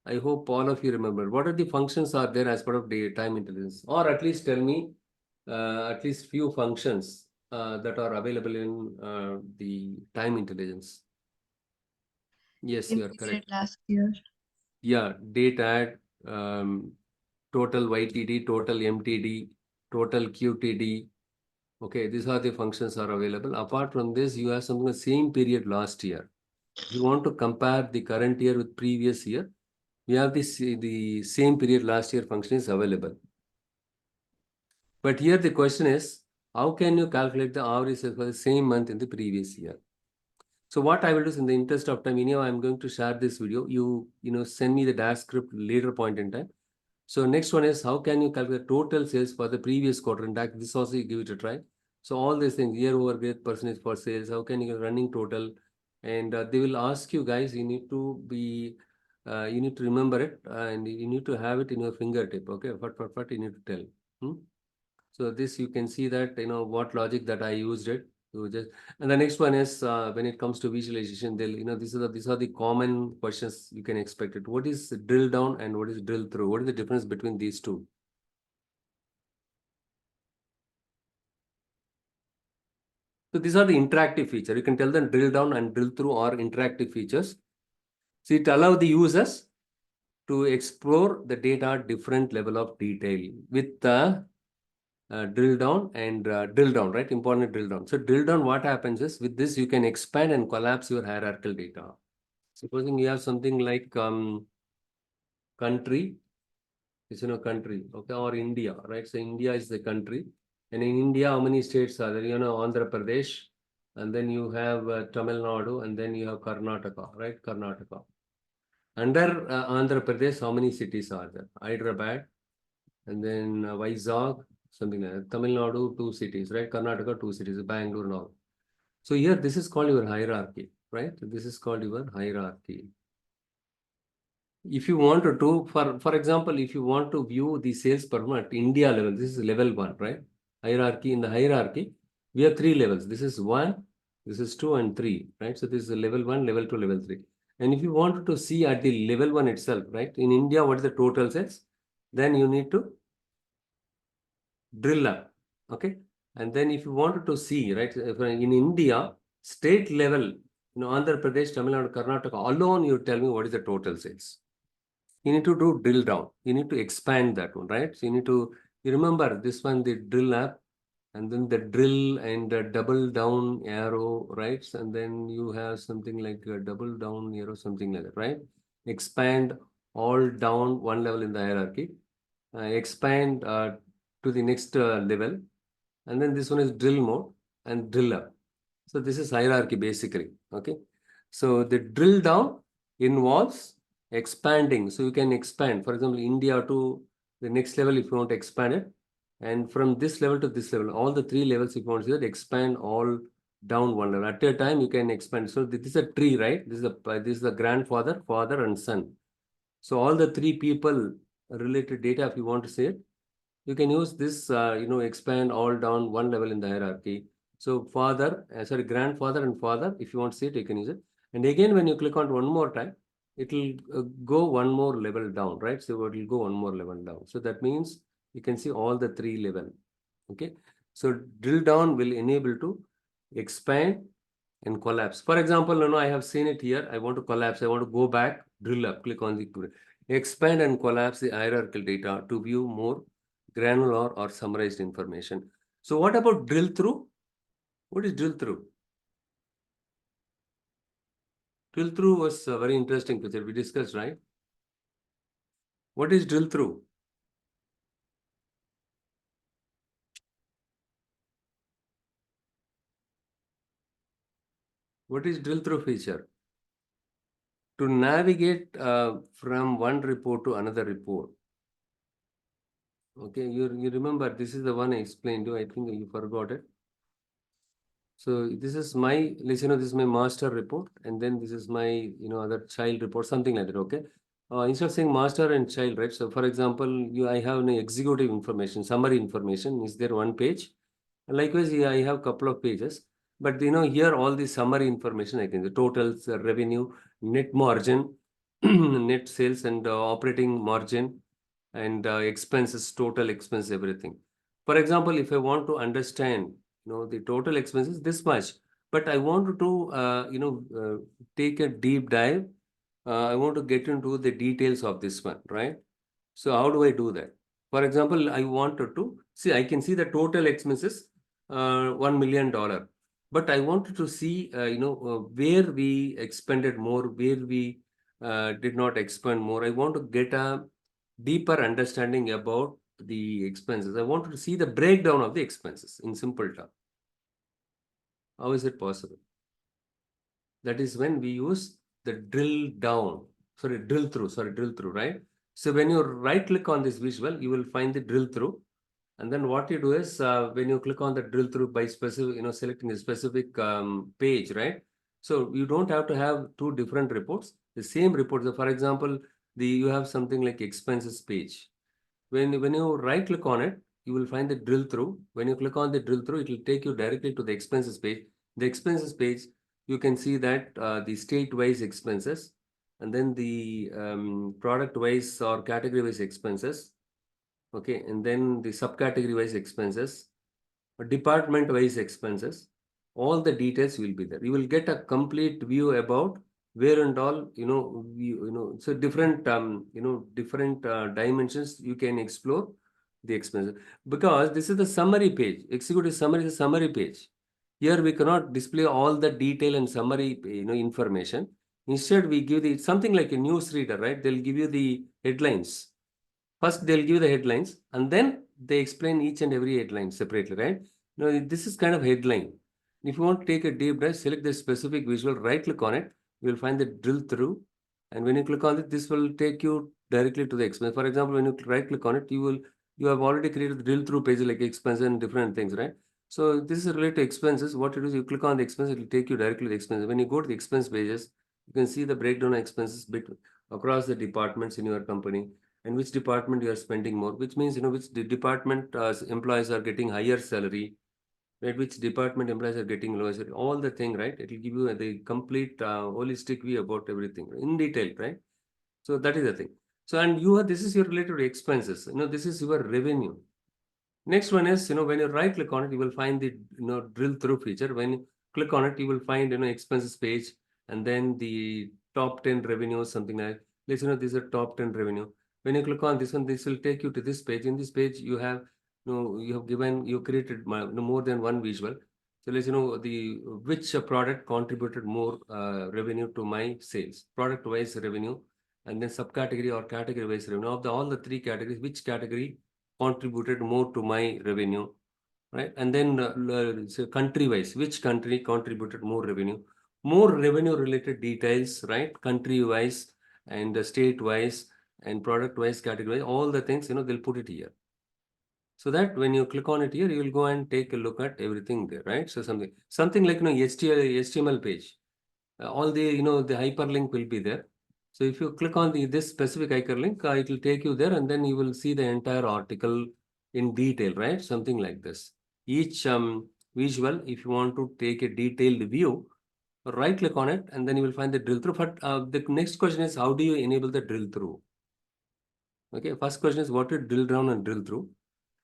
S1: I hope all of you remember. What are the functions are there as part of the time intelligence? Or at least tell me at least few functions that are available in the time intelligence. Yes, you are correct.
S2: Last year.
S1: Yeah, date add, total YTD, total MTD, total QTD. Okay, these are the functions are available. Apart from this, you have something the same period last year. If you want to compare the current year with previous year, we have the same period last year function is available. But here the question is, how can you calculate the average sales for the same month in the previous year? So what I will do is in the interest of time, I'm going to share this video. You send me the dash script later point in time. So next one is how can you calculate total sales for the previous quarter? In fact, this also you give it a try. So all these things, year over year percentage for sales, how can you get running total? And they will ask you guys, you need to be, you need to remember it and you need to have it in your fingertip. Okay, what you need to tell. So this you can see that what logic that I used it. And the next one is when it comes to visualization, they'll these are the common questions you can expect it. What is drill down and what is drill through? What is the difference between these two? So these are the interactive features. You can tell them drill down and drill through are interactive features. So it allows the users to explore the data at different level of detail with the drill down and drill down, right? Important drill down. So drill down, what happens is with this, you can expand and collapse your hierarchical data. Supposing you have something like country, it's country, okay, or India, right? So India is the country. And in India, how many states are there? Andhra Pradesh, and then you have Tamil Nadu, and then you have Karnataka, right? Karnataka. Under Andhra Pradesh, how many cities are there? Hyderabad, and then Vizag, something like that. Tamil Nadu, 2 cities, right? Karnataka, 2 cities, Bangalore now. So here, this is called your hierarchy, right? This is called your hierarchy. If you want to do, for example, if you want to view the sales performance at India level, this is level 1, right? Hierarchy, in the hierarchy, we have 3 levels. This is 1, this is 2 and 3, right? So this is level 1, level 2, level 3. And if you wanted to see at the level 1 itself, right? In India, what is the total sales? Then you need to drill up, okay? And then if you wanted to see, right, if in India, state level, Andhra Pradesh, Tamil Nadu, Karnataka, alone, you tell me what is the total sales. You need to do drill down. You need to expand that one, right? So you remember this one, the drill up, and then the drill and the double down arrow, right? And then you have something like a double down arrow, something like that, right? Expand all down one level in the hierarchy. Expand to the next level. And then this one is drill mode and drill up. So this is hierarchy basically, okay? So the drill down involves expanding. So you can expand, for example, India to the next level if you want to expand it. And from this level to this level, all the 3 levels, if you want to see that, expand all down one level. At a time, you can expand. So this is a tree, right? This is the grandfather, father, and son. So all the 3 people related data, if you want to say it, you can use this, expand all down one level in the hierarchy. So grandfather and father, if you want to see it, you can use it. And again, when you click on it one more time, it will go one more level down, right? So it will go one more level down. So that means you can see all the 3 level, okay? So drill down will enable to expand and collapse. For example, I have seen it here. I want to collapse. I want to go back, drill up, click on the expand and collapse the hierarchical data to view more granular or summarized information. So what about drill through? What is drill through? Drill through was a very interesting picture we discussed, right? What is drill through? What is drill through feature? To navigate from one report to another report. Okay, you remember this is the one I explained to you. I think you forgot it. So this is my, this is my master report, and then this is my, other child report, something like that, okay? Instead of saying master and child, right? So for example, I have an executive information, summary information, is there one page? Likewise, I have a couple of pages, but here all the summary information, I can the totals, revenue, net margin, net sales and operating margin, and expenses, total expense, everything. For example, if I want to understand, the total expenses this much, but I want to, take a deep dive. I want to get into the details of this one, right? So how do I do that? For example, I wanted to see, I can see the total expenses, $1 million, but I wanted to see, where we expended more, where we did not expend more. I want to get a deeper understanding about the expenses. I wanted to see the breakdown of the expenses in simple terms. How is it possible? That is when we use the drill through, right? So when you right click on this visual, you will find the drill through. And then what you do is when you click on the drill through by specific, selecting a specific page, right? So you don't have to have 2 different reports, the same report. So for example, you have something like expenses page. When you right click on it, you will find the drill through. When you click on the drill through, it will take you directly to the expenses page. The expenses page, you can see that the state-wise expenses, and then the product-wise or category-wise expenses. Okay, and then the subcategory-wise expenses, department-wise expenses. All the details will be there. You will get a complete view about where and all, so different, different dimensions you can explore the expenses, because this is the summary page. Executive summary is a summary page. Here we cannot display all the detail and summary, information. Instead, we give something like a news reader, right? They'll give you the headlines. First, they'll give you the headlines, and then they explain each and every headline separately, right? Now, this is kind of headline. If you want to take a deep dive, select the specific visual, right click on it, you will find the drill through. And when you click on it, this will take you directly to the expense. For example, when you right click on it, you have already created the drill through page like expense and different things, right? So this is related to expenses. What it is, you click on the expense, it will take you directly to the expense. When you go to the expense pages, you can see the breakdown of expenses across the departments in your company, and which department you are spending more, which means, which the department employees are getting higher salary, right? Which department employees are getting lowest, all the thing, right? It will give you the complete holistic view about everything in detail, right? So that is the thing. So, and you are, this is your related to expenses, this is your revenue. Next one is, when you right click on it, you will find the, drill through feature. When you click on it, you will find, expenses page, and then the top 10 revenue, something like, let's, this is a top 10 revenue. When you click on this one, this will take you to this page. In this page, you have, you created more than one visual. So let's, which product contributed more revenue to my sales, product wise revenue, and then subcategory or category wise revenue. Of all the three categories, which category contributed more to my revenue, right? And then so country wise, which country contributed more revenue related details, right? Country wise and state wise and product wise, category wise, all the things, they'll put it here. So that when you click on it here, you will go and take a look at everything there, right? So something like, HTML page, all the, the hyperlink will be there. So if you click on this specific hyperlink, it will take you there, and then you will see the entire article in detail, right? Something like this. Each visual, if you want to take a detailed view, right click on it, and then you will find the drill through. But the next question is, how do you enable the drill through? Okay, first question is what to drill down and drill through.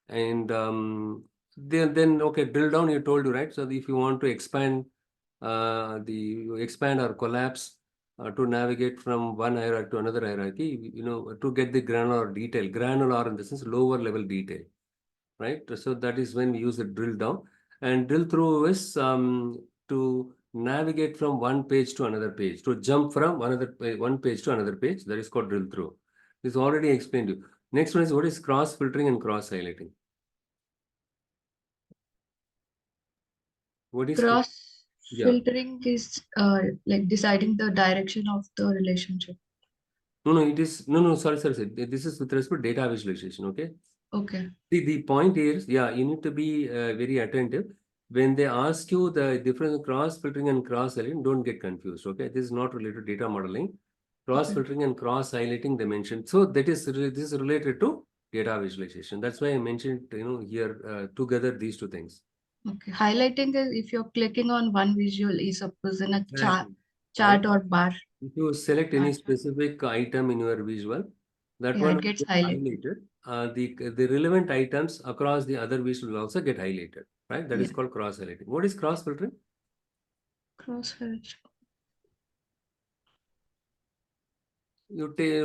S1: And then okay, drill down, you told you, right? So if you want to expand expand or collapse to navigate from one hierarchy to another hierarchy, to get the granular detail, granular in the sense lower level detail, right? So that is when we use the drill down. And drill through is to navigate from one page to another page, to jump from one page to another page. That is called drill through. This already explained to you. Next one is what is cross filtering and cross highlighting. What is
S2: Cross
S1: Yeah.
S2: filtering is like deciding the direction of the relationship.
S1: No, it is sorry. This is with respect to data visualization. Okay.
S2: Okay.
S1: The point is, yeah, you need to be very attentive when they ask you the difference cross filtering and cross highlighting. Don't get confused. Okay, this is not related to data modeling. Cross filtering and cross highlighting they mentioned. So that is this is related to data visualization. That's why I mentioned here together these two things.
S2: Okay. Highlighting is if you're clicking on one visual, is suppose in a chart
S1: Right.
S2: or bar.
S1: If you select any
S2: That one.
S1: specific item in your visual, that
S2: Yeah,
S1: one
S2: it
S1: will
S2: gets
S1: get
S2: highlighted.
S1: highlighted. The relevant items across the other visual will also get highlighted, right? That is
S2: Yeah.
S1: called cross highlighting. What is cross filtering?
S2: Cross filtering.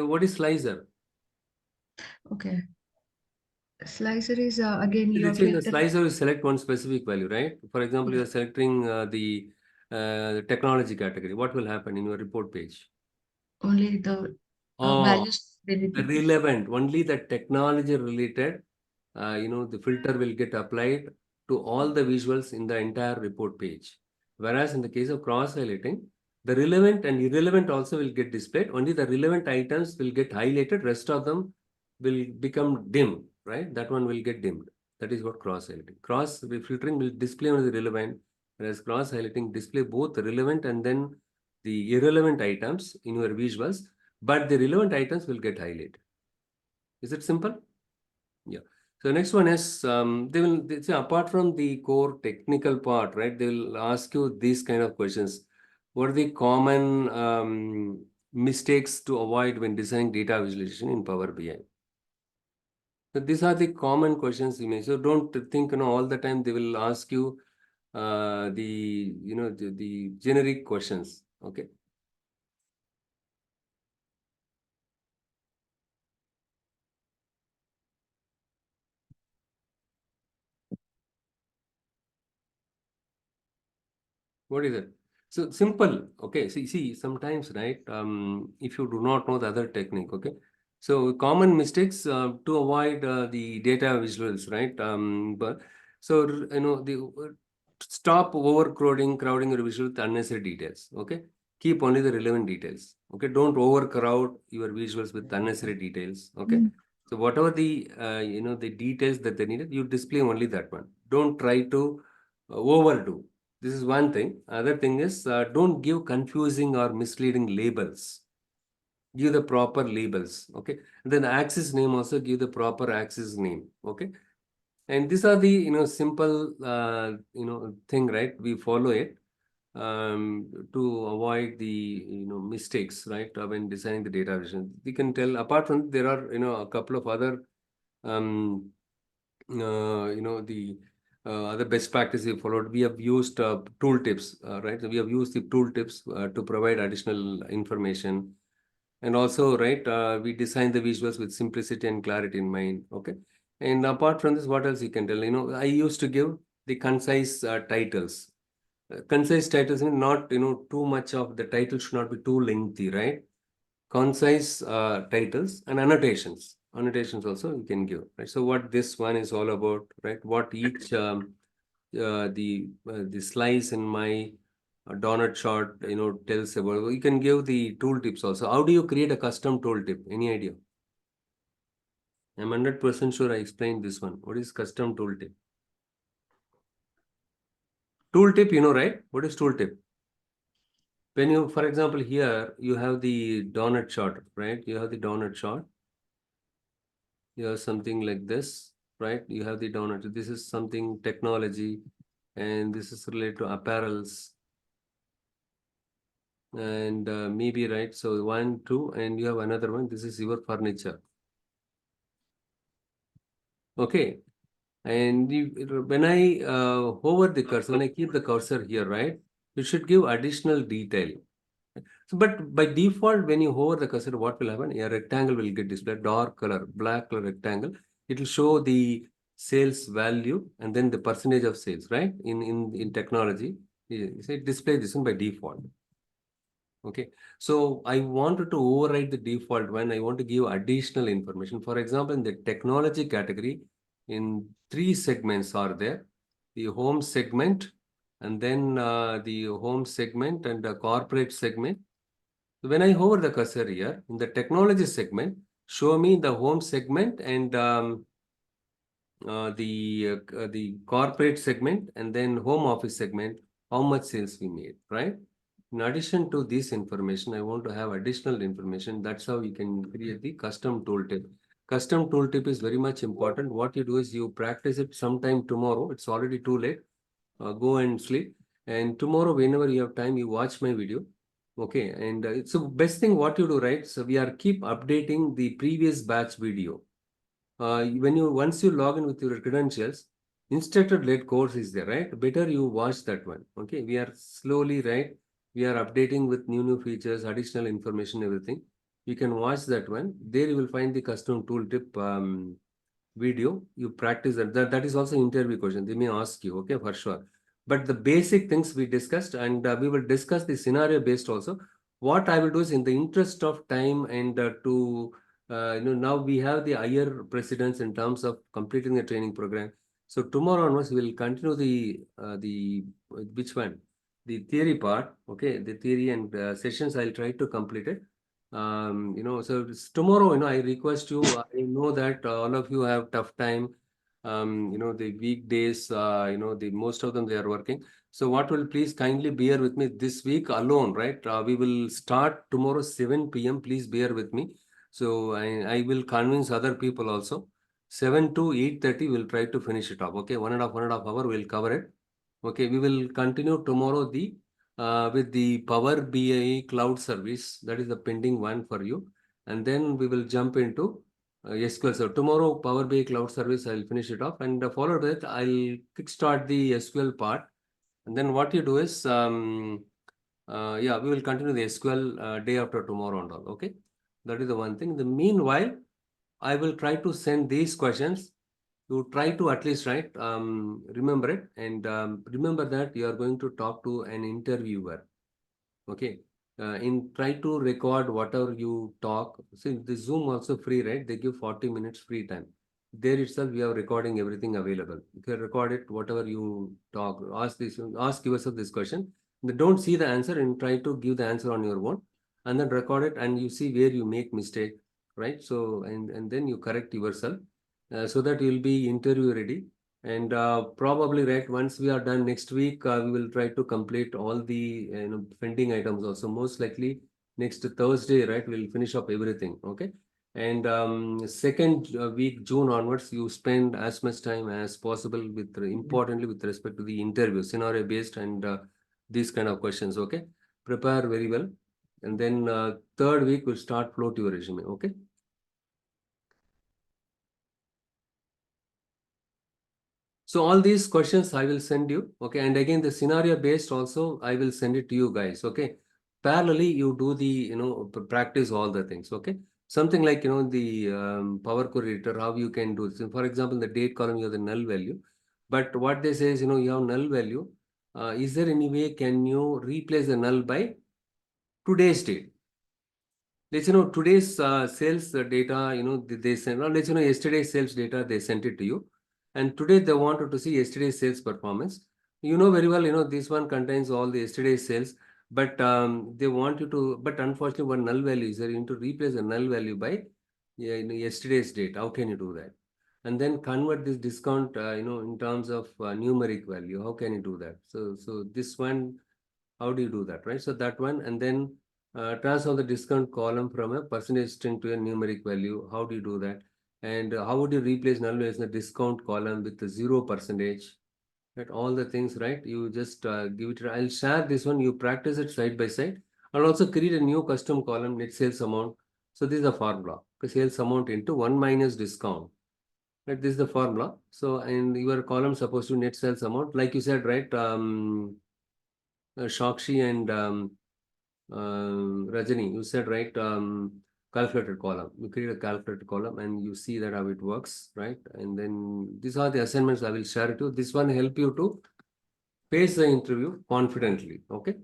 S1: What is slicer?
S2: Okay. Slicer is again you
S1: Let's say in the
S2: click the
S1: slicer, you select one specific value, right? For example, you are selecting the technology category. What will happen in your report page?
S2: only the
S1: Oh,
S2: values related to.
S1: relevant. Only the technology related, the filter will get applied to all the visuals in the entire report page. Whereas in the case of cross highlighting, the relevant and irrelevant also will get displayed. Only the relevant items will get highlighted. Rest of them will become dim, right? That one will get dimmed. That is what cross highlighting. Cross filtering will display only the relevant, whereas cross highlighting display both the relevant and then the irrelevant items in your visuals, but the relevant items will get highlighted. Is it simple? Yeah. So next one is they say apart from the core technical part, right? They will ask you these kind of questions. What are the common mistakes to avoid when designing data visualization in Power BI? So these are the common questions you may. So don't think all the time they will ask you the generic questions. Okay. What is it? So simple. Okay. See, sometimes, right? If you do not know the other technique, okay. So common mistakes to avoid the data visuals, right? But so stop crowding your visual with unnecessary details. Okay. Keep only the relevant details. Okay. Don't overcrowd your visuals with unnecessary details. Okay. So whatever the the details that they needed, you display only that one. Don't try to overdo. This is one thing. Other thing is don't give confusing or misleading labels. Give the proper labels. Okay. And then the axis name also give the proper axis name. Okay. And these are the, simple, thing, right? We follow it to avoid the, mistakes, right? When designing the data vision. We can tell, apart from, there are, a couple of other, the other best practices we followed. We have used tooltips, right? So we have used the tooltips to provide additional information. And also, right, we design the visuals with simplicity and clarity in mind. Okay. And apart from this, what else you can tell? I used to give the concise titles. Concise titles mean not, too much of the title should not be too lengthy, right? Concise titles and annotations. Annotations also you can give, right? So what this one is all about, right? What each the slice in my donut chart, tells about. You can give the tooltips also. How do you create a custom tooltip? Any idea? I'm 100% sure I explained this one. What is custom tooltip? Tooltip, right? What is tooltip? When you, for example, here you have the donut chart, right? You have the donut chart. You have something like this, right? You have the donut. This is something technology, and this is related to apparels. And maybe, right? So 1, 2, and you have another one. This is your furniture. Okay. And when I hover the cursor, when I keep the cursor here, right? You should give additional detail. So, but by default, when you hover the cursor, what will happen? A rectangle will get displayed, dark color, black color rectangle. It will show the sales value and then the percentage of sales, right? In technology, it displays this one by default. Okay, so I wanted to override the default when I want to give additional information. For example, in the technology category, in 3 segments are there: the home segment, and then the home segment and the corporate segment. When I hover the cursor here in the technology segment, show me the home segment and the corporate segment, and then home office segment, how much sales we made, right? In addition to this information, I want to have additional information. That's how you can create the custom tooltip. Custom tooltip is very much important. What you do is you practice it sometime tomorrow. It's already too late. Go and sleep. And tomorrow, whenever you have time, you watch my video. Okay. And it's the best thing what you do, right? So we are keep updating the previous batch video. Once you log in with your credentials, instructor-led course is there, right? Better you watch that one. Okay. We are slowly, right? We are updating with new features, additional information, everything. You can watch that one. There you will find the custom tooltip video. You practice that. That is also interview question. They may ask you, okay, for sure. But the basic things we discussed, and we will discuss the scenario based also. What I will do is in the interest of time and now we have the higher precedence in terms of completing the training program. So tomorrow onwards, we will continue the which one? The theory part, okay, the theory and sessions I'll try to complete it. So tomorrow, I request you, I know that all of you have tough time, the weekdays, the most of them, they are working. So what will please kindly bear with me this week alone, right? We will start tomorrow 7 p.m. Please bear with me. So I will convince other people also. 7 to 8:30, we'll try to finish it off. Okay, 1.5 hour, we'll cover it. Okay, we will continue tomorrow with the Power BI cloud service. That is the pending one for you. And then we will jump into SQL. So tomorrow, Power BI cloud service, I'll finish it off. And followed with, I'll kickstart the SQL part. And then what you do is, we will continue the SQL day after tomorrow and all. Okay, that is the one thing. In the meanwhile, I will try to send these questions. You try to at least remember it, and remember that you are going to talk to an interviewer. Okay. Try to record whatever you talk. See, the Zoom also free, right? They give 40 minutes free time. There itself, we are recording everything available. You can record it, whatever you talk. Ask yourself this question. Don't see the answer and try to give the answer on your own, and then record it, and you see where you make mistake, right? So and then you correct yourself, so that you will be interview ready. And probably, right, once we are done next week, we will try to complete all the pending items also. Most likely next Thursday, right, we'll finish up everything. Okay. And second week, June onwards, you spend as much time as possible with, importantly, with respect to the interview, scenario based and these kind of questions. Okay, prepare very well. And then third week, we'll start float your resume. Okay. So all these questions I will send you. Okay. And again, the scenario based also, I will send it to you guys. Okay. Parallelly, you do the, practice all the things. Okay. Something like, the Power Query editor, how you can do this. For example, the date column, you have the null value. But what they say is, you have null value. Is there any way can you replace the null by today's date? Let's today's sales data, they send, or let's yesterday's sales data, they sent it to you. And today they wanted to see yesterday's sales performance. You know very well, this one contains all the yesterday's sales, but they want you to, but unfortunately one null value is there. You need to replace the null value by yesterday's date. How can you do that? And then convert this discount, in terms of numeric value. How can you do that? So this one, how do you do that, right? So that one, and then transform the discount column from a percentage string to a numeric value. How do you do that? And how would you replace null values in the discount column with the 0%? Right, all the things, right? You just give it. I'll share this one. You practice it side by side. I'll also create a new custom column, net sales amount. So this is the formula. The sales amount into 1 minus discount. Right, this is the formula. So, and your column supposed to net sales amount, like you said, right? Shakshi and Rajani, you said, right, calculated column. You create a calculated column and you see that how it works, right? And then these are the assignments I will share it to. This one help you to face the interview confidently, okay?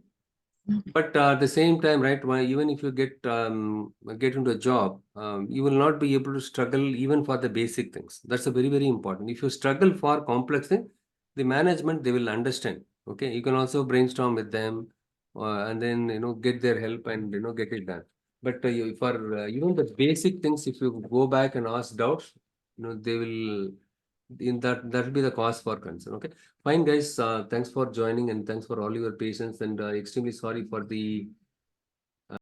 S1: But at the same time, right, even if you get into a job, you will not be able to struggle even for the basic things. That's a very, very important. If you struggle for complex things, the management, they will understand. Okay, you can also brainstorm with them and then, get their help and, get it done. But for even the basic things, if you go back and ask doubts, they will, in that will be the cause for concern. Okay, fine, guys. Thanks for joining and thanks for all your patience, and extremely sorry for the